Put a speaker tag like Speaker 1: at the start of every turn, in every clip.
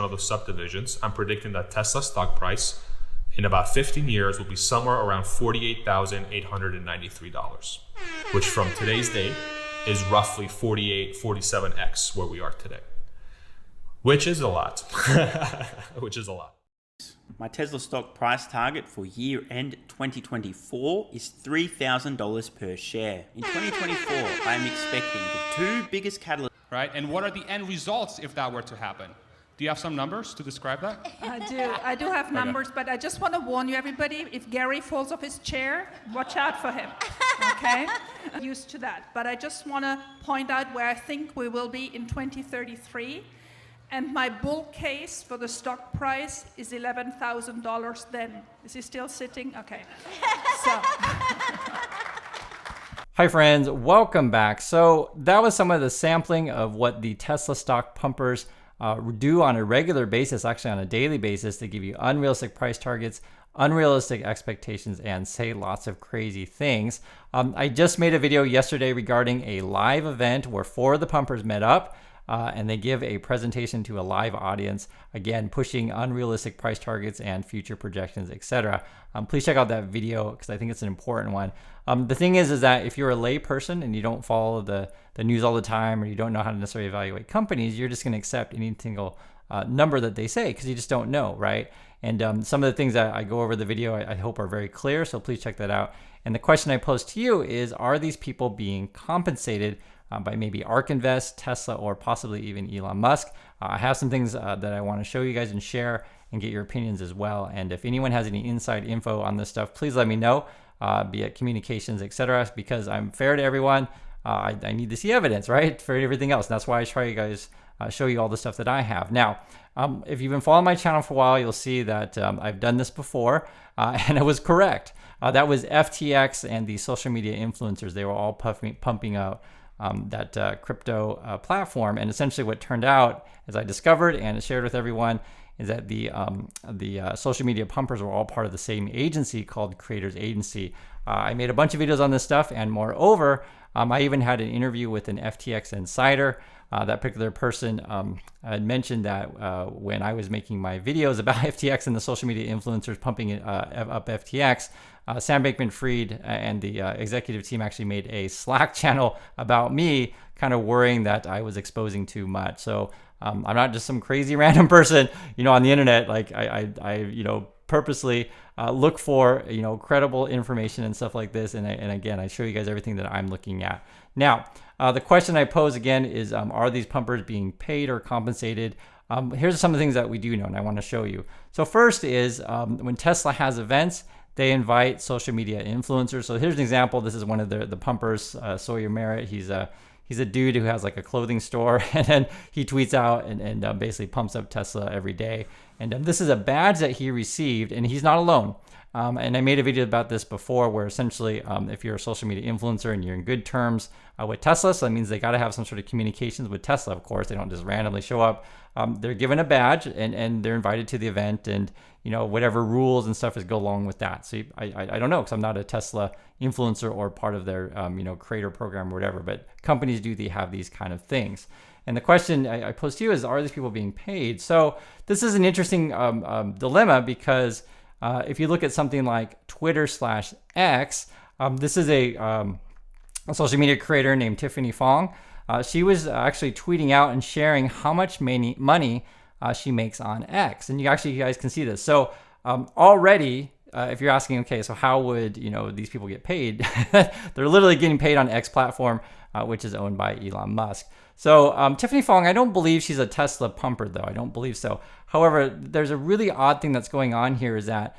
Speaker 1: one of those subdivisions, I'm predicting that Tesla stock price in about 15 years will be somewhere around $48,893, which from today's date is roughly 47x where we are today, which is a lot, which is a lot.
Speaker 2: My Tesla stock price target for year end 2024 is $3,000 per share. In 2024, I am expecting the two biggest catalysts.
Speaker 3: Right? And what are the end results if that were to happen? Do you have some numbers to describe that?
Speaker 4: I do have numbers, but I just want to warn you, everybody, if Gary falls off his chair, watch out for him, okay? I'm used to that. But I just want to point out where I think we will be in 2033. And my bull case for the stock price is $11,000 then. Is he still sitting? Okay. So.
Speaker 5: Hi friends, welcome back. So that was some of the sampling of what the Tesla stock pumpers do on a regular basis, actually on a daily basis, to give you unrealistic price targets, unrealistic expectations, and say lots of crazy things. I just made a video yesterday regarding a live event where 4 of the pumpers met up and they give a presentation to a live audience, again, pushing unrealistic price targets and future projections, etc. Please check out that video because I think it's an important one. The thing is that if you're a lay person and you don't follow the news all the time, or you don't know how to necessarily evaluate companies, you're just going to accept any single number that they say because you just don't know, right? And some of the things that I go over in the video, I hope are very clear, so please check that out. And the question I pose to you is, are these people being compensated by maybe ARK Invest, Tesla, or possibly even Elon Musk? I have some things that I want to show you guys and share and get your opinions as well. And if anyone has any inside info on this stuff, please let me know, be it communications, etc., because I'm fair to everyone. I need to see evidence, right, for everything else. And that's why I try you guys show you all the stuff that I have. Now, if you've been following my channel for a while, you'll see that I've done this before, and I was correct. That was FTX and the social media influencers. They were all pumping out that crypto platform. And essentially what turned out, as I discovered and shared with everyone, is that the social media pumpers were all part of the same agency called Creators Agency. I made a bunch of videos on this stuff, and moreover, I even had an interview with an FTX insider. That particular person had mentioned that when I was making my videos about FTX and the social media influencers pumping it up FTX, Sam Bankman-Fried and the executive team actually made a Slack channel about me, kind of worrying that I was exposing too much. So I'm not just some crazy random person, on the internet. Like I purposely look for, credible information and stuff like this. And again, I show you guys everything that I'm looking at. Now, the question I pose again is, are these pumpers being paid or compensated? Here's some of the things that we do know, and I want to show you. So first is when Tesla has events, they invite social media influencers. So here's an example. This is one of the pumpers, Sawyer Merritt. He's a dude who has like a clothing store, and then he tweets out and basically pumps up Tesla every day. And this is a badge that he received, and he's not alone. And I made a video about this before, where essentially if you're a social media influencer and you're in good terms with Tesla, so that means they got to have some sort of communications with Tesla. Of course, they don't just randomly show up. They're given a badge and they're invited to the event, and whatever rules and stuff is go along with that. So I don't know, because I'm not a Tesla influencer or part of their creator program or whatever, but companies do have these kind of things. And the question I pose to you is, are these people being paid? So this is an interesting dilemma, because if you look at something like Twitter/X, this is a social media creator named Tiffany Fong. She was actually tweeting out and sharing how much money she makes on X. And you guys can see this. So already, if you're asking, okay, so how would these people get paid? They're literally getting paid on X platform, which is owned by Elon Musk. So Tiffany Fong, I don't believe she's a Tesla pumper, though. I don't believe so. However, there's a really odd thing that's going on here, is that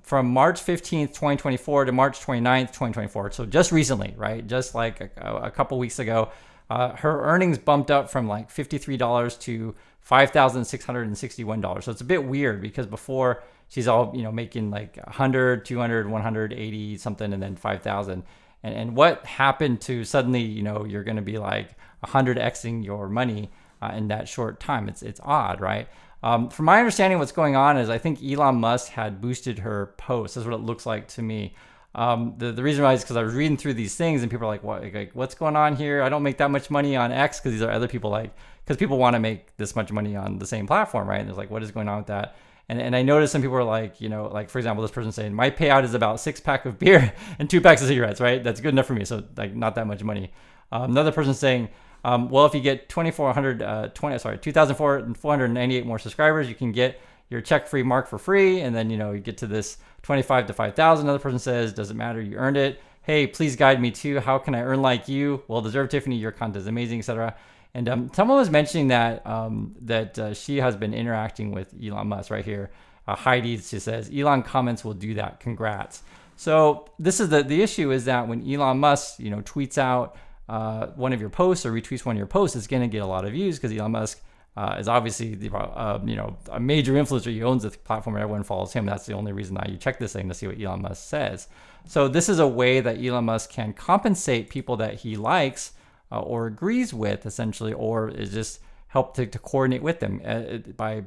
Speaker 5: from March 15th, 2024 to March 29th, 2024, so just recently, right? Just like a couple weeks ago, her earnings bumped up from like $53 to $5,661. So it's a bit weird, because before she's all, making like 100, 200, 180 something, and then 5,000. And what happened to suddenly, you're going to be like 100xing your money in that short time? It's odd, right? From my understanding, what's going on is I think Elon Musk had boosted her post. That's what it looks like to me. The reason why is because I was reading through these things and people are like, what's going on here? I don't make that much money on X, because these are other people like because people want to make this much money on the same platform, right? And there's like, what is going on with that? And I noticed some people are like, like for example, this person saying my payout is about 6-pack of beer and 2 packs of cigarettes, right? That's good enough for me. So like not that much money. Another person saying, well, if you get 2,498 more subscribers, you can get your check-free mark for free. And then, you get to this 25 to 5,000. Another person says, doesn't matter, you earned it. Hey, please guide me too. How can I earn like you? Well deserved, Tiffany, your content is amazing, etc. And someone was mentioning that she has been interacting with Elon Musk right here. Heidi, she says, Elon comments will do that. Congrats. So this is the issue is that when Elon Musk, tweets out one of your posts or retweets one of your posts, it's going to get a lot of views because Elon Musk is obviously a major influencer. He owns the platform and everyone follows him. That's the only reason that you check this thing to see what Elon Musk says. So this is a way that Elon Musk can compensate people that he likes or agrees with, essentially, or is just help to coordinate with them by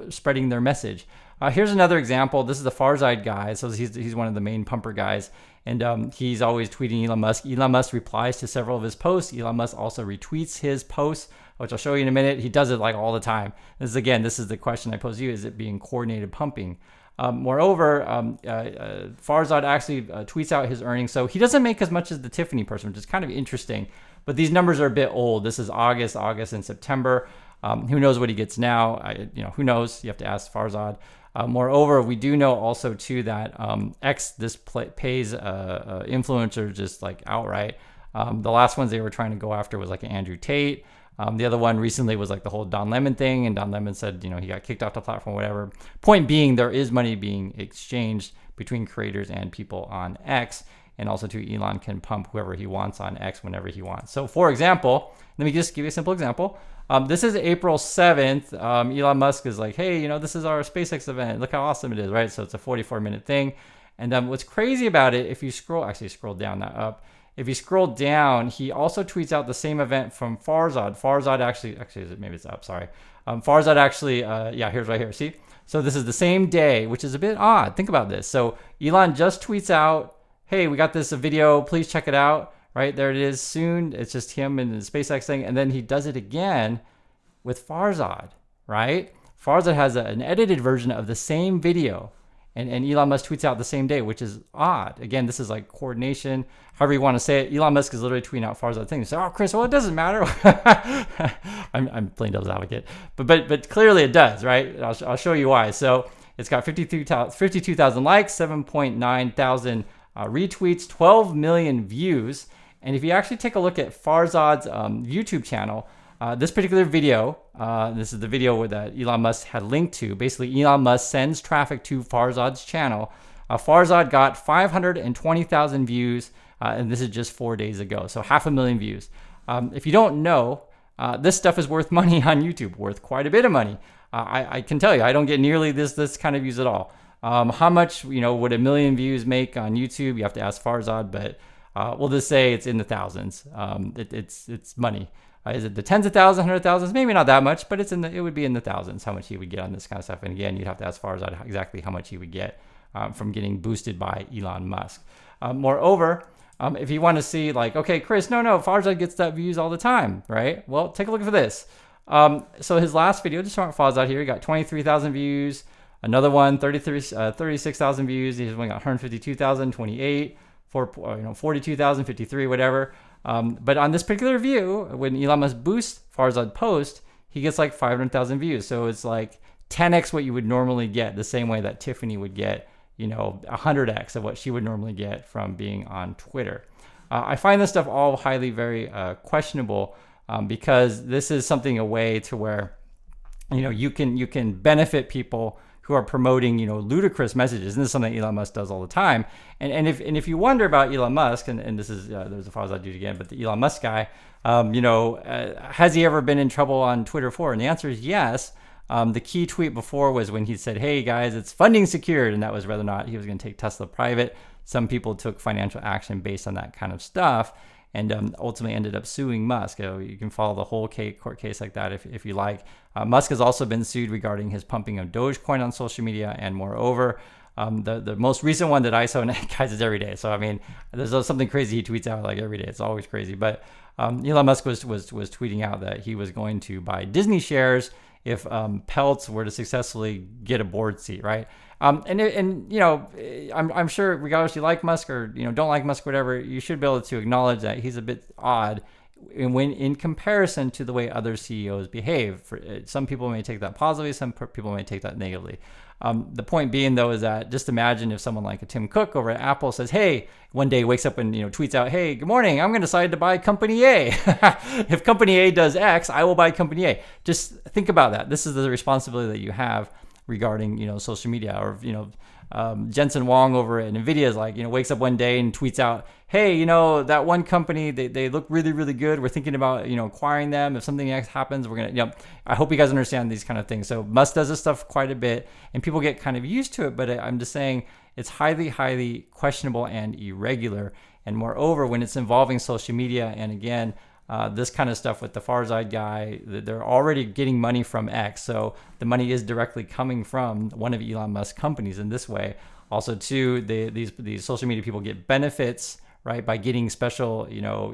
Speaker 5: spreading their message. Here's another example. This is the Farzad guy. So he's one of the main pumper guys, and he's always tweeting Elon Musk. Elon Musk replies to several of his posts. Elon Musk also retweets his posts, which I'll show you in a minute. He does it like all the time. This is the question I pose to you: is it being coordinated pumping? Moreover, Farzad actually tweets out his earnings. So he doesn't make as much as the Tiffany person, which is kind of interesting. But these numbers are a bit old. This is August, and September. Who knows what he gets now? Who knows? You have to ask Farzad. Moreover, we do know also too that X pays influencers just like outright. The last ones they were trying to go after was like Andrew Tate. The other one recently was like the whole Don Lemon thing, and Don Lemon said, he got kicked off the platform, whatever. Point being, there is money being exchanged between creators and people on X, and also too, Elon can pump whoever he wants on X whenever he wants. So for example, let me just give you a simple example. This is April 7th. Elon Musk is like, hey, this is our SpaceX event. Look how awesome it is, right? So it's a 44-minute thing. And what's crazy about it, if you scroll down, not up. If you scroll down, he also tweets out the same event from Farzad. Farzad actually, maybe it's up, sorry. Farzad actually, here's right here, see? So this is the same day, which is a bit odd. Think about this. So Elon just tweets out, hey, we got this video, please check it out, right? There it is soon. It's just him and the SpaceX thing. And then he does it again with Farzad, right? Farzad has an edited version of the same video. And Elon Musk tweets out the same day, which is odd. Again, this is like coordination, however you want to say it. Elon Musk is literally tweeting out Farzad things. So, Chris, well, it doesn't matter. I'm playing devil's advocate, but clearly it does, right? I'll show you why. So it's got 52,000 likes, 7.9 thousand retweets, 12 million views. And if you actually take a look at Farzad's YouTube channel, this particular video, this is the video that Elon Musk had linked to. Basically, Elon Musk sends traffic to Farzad's channel. Farzad got 520,000 views, and this is just 4 days ago. So 500,000 views. If you don't know, this stuff is worth money on YouTube, worth quite a bit of money. I can tell you, I don't get nearly this kind of views at all. How much would 1 million views make on YouTube? You have to ask Farzad, but we'll just say it's in the thousands. It's money. Is it the tens of thousands, 100,000s? Maybe not that much, but it would be in the thousands how much he would get on this kind of stuff. And again, you'd have to ask Farzad exactly how much he would get from getting boosted by Elon Musk. Moreover, if you want to see like, okay, Chris, no, Farzad gets that views all the time, right? Well, take a look at this. So his last video, just showing Farzad here, he got 23,000 views. Another one, 36,000 views. He's only got 152,000, 28, 42,000, 53, whatever. But on this particular view, when Elon Musk boosts Farzad post, he gets like 500,000 views. So it's like 10x what you would normally get, the same way that Tiffany would get, 100x of what she would normally get from being on Twitter. I find this stuff all highly very questionable because this is something a way to where, you can benefit people who are promoting, ludicrous messages. And this is something Elon Musk does all the time. And if you wonder about Elon Musk, and this is, there's a Farzad dude again, but the Elon Musk guy, has he ever been in trouble on Twitter before? And the answer is yes. The key tweet before was when he said, hey guys, it's funding secured. And that was whether or not he was going to take Tesla private. Some people took financial action based on that kind of stuff. And ultimately ended up suing Musk. You can follow the whole court case like that if you like. Musk has also been sued regarding his pumping of Dogecoin on social media. And moreover, The most recent one that I saw, and guys, is every day. So I mean, there's something crazy he tweets out like every day. It's always crazy. But Elon Musk was tweeting out that he was going to buy Disney shares if Peltz were to successfully get a board seat, right? And you know, I'm sure regardless you like Musk or don't like Musk, or whatever, you should be able to acknowledge that he's a bit odd when in comparison to the way other CEOs behave. Some people may take that positively, some people may take that negatively. The point being, though, is that just imagine if someone like a Tim Cook over at Apple says, hey, one day wakes up and tweets out, hey, good morning, I'm going to decide to buy company A. If company A does X, I will buy company A. Just think about that. This is the responsibility that you have regarding social media. Or Jensen Huang over at NVIDIA is like, wakes up one day and tweets out, hey, that one company, they look really, really good. We're thinking about, acquiring them. If something else happens, we're going to, I hope you guys understand these kind of things. So Musk does this stuff quite a bit and people get kind of used to it, but I'm just saying it's highly, highly questionable and irregular. And moreover, when it's involving social media, and again, this kind of stuff with the Farzad guy, they're already getting money from X. So the money is directly coming from one of Elon Musk's companies in this way. Also, too, these social media people get benefits, right, by getting special,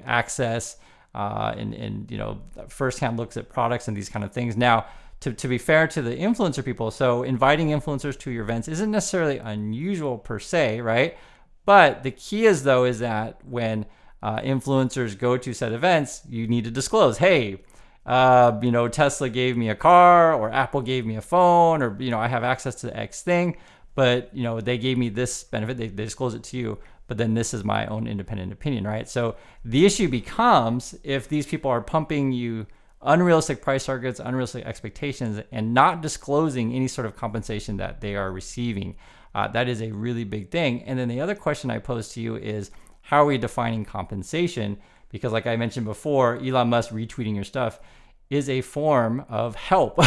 Speaker 5: access and firsthand looks at products and these kind of things. Now, to be fair to the influencer people, so inviting influencers to your events isn't necessarily unusual per se, right? But the key is that when influencers go to said events, you need to disclose, hey, Tesla gave me a car, or Apple gave me a phone, or I have access to X thing, but they gave me this benefit, they disclose it to you, but then this is my own independent opinion, right? So the issue becomes if these people are pumping you unrealistic price targets, unrealistic expectations, and not disclosing any sort of compensation that they are receiving. That is a really big thing. And then the other question I pose to you is, how are we defining compensation? Because like I mentioned before, Elon Musk retweeting your stuff is a form of help.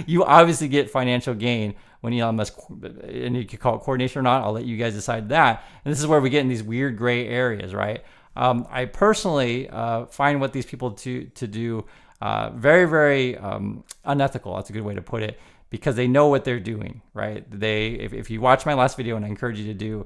Speaker 5: You obviously get financial gain when Elon Musk, and you could call it coordination or not, I'll let you guys decide that. And this is where we get in these weird gray areas, right? I personally find what these people to do very, very unethical. That's a good way to put it, because they know what they're doing, right? If you watch my last video, and I encourage you to do,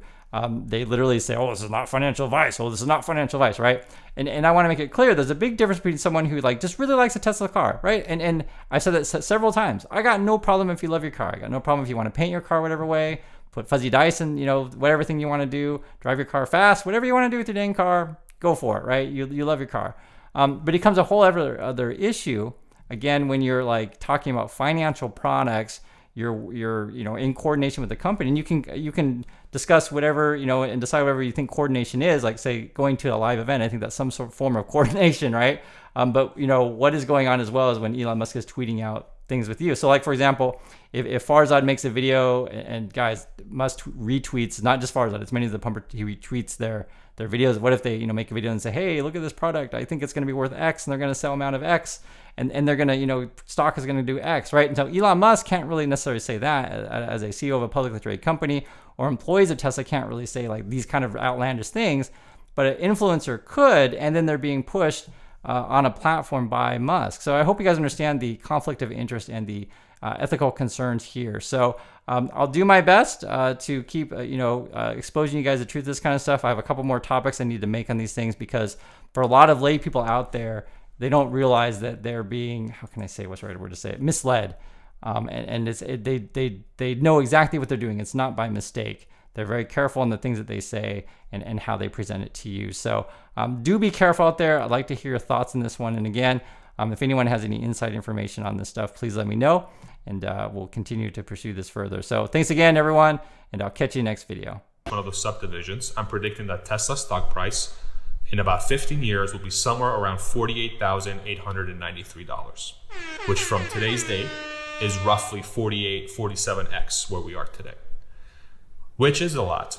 Speaker 5: they literally say, oh, this is not financial advice. Oh, this is not financial advice, right? And I want to make it clear, there's a big difference between someone who just really likes a Tesla car, right? And I said that several times. I got no problem if you love your car. I got no problem if you want to paint your car whatever way, put fuzzy dice and, whatever thing you want to do, drive your car fast, whatever you want to do with your dang car, go for it, right? You love your car. But it becomes a whole other issue, again, when you're talking about financial products. You're in coordination with the company, and you can discuss whatever, and decide whatever you think coordination is, like say going to a live event. I think that's some sort of form of coordination, right? But what is going on as well is when Elon Musk is tweeting out things with you. So like, for example, if Farzad makes a video, and guys, Musk retweets, not just Farzad, it's many of the pumper, he retweets their videos. What if they make a video and say, hey, look at this product, I think it's going to be worth X, and they're going to sell amount of X, and they're going to, stock is going to do X, right? And so Elon Musk can't really necessarily say that as a CEO of a publicly traded company, or employees of Tesla can't really say these kind of outlandish things, but an influencer could, and then they're being pushed on a platform by Musk. So I hope you guys understand the conflict of interest and the ethical concerns here. So I'll do my best to keep exposing you guys the truth of this kind of stuff. I have a couple more topics I need to make on these things, because for a lot of lay people out there, they don't realize that they're being, how can I say, what's the right word to say it, misled. And they know exactly what they're doing. It's not by mistake. They're very careful in the things that they say and how they present it to you. So do be careful out there. I'd like to hear your thoughts on this one. And again, if anyone has any inside information on this stuff, please let me know, and we'll continue to pursue this further. So thanks again, everyone, and I'll catch you next video.
Speaker 1: One of the subdivisions, I'm predicting that Tesla stock price in about 15 years will be somewhere around $48,893, which from today's date is roughly 47x where we are today. Which is a lot.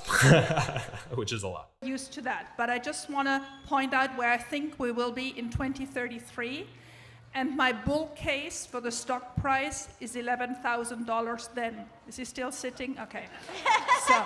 Speaker 4: Used to that, but I just want to point out where I think we will be in 2033, and my bull case for the stock price is $11,000 then. Is he still sitting? Okay. So